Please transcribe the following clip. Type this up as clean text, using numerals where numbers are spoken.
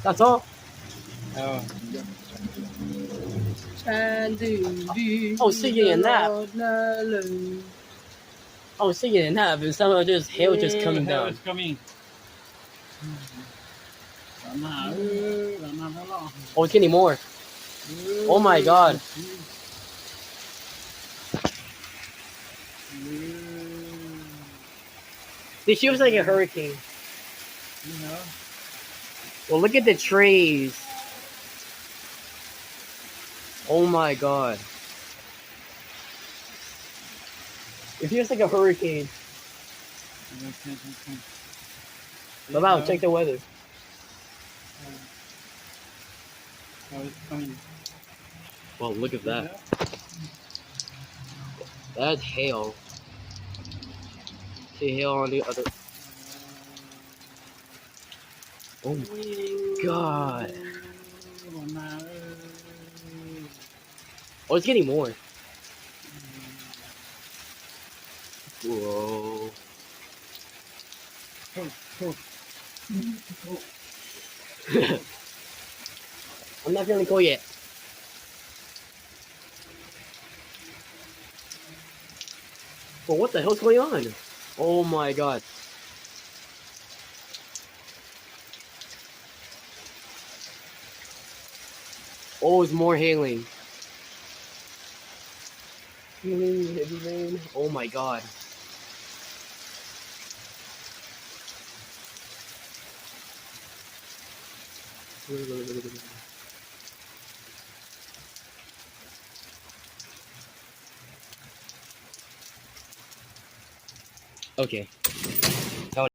That's all. Oh, I was thinking in that. I was thinking in that, but somehow just hail just coming hell down. is coming. Oh, it's getting more. Oh my god. This feels like a hurricane. You know? Well, look at the trees. Oh my god. It feels like a hurricane. Wow, check the weather. Oh, it's coming. Well, look at that. That's hail. See hail on the other. Oh my god. Oh, it's getting more. Whoa. I'm not feeling cold yet. Well, what the hell's going on? Oh my god. Oh, it's more hailing. Hailing, heavy rain. Oh my god. Okay.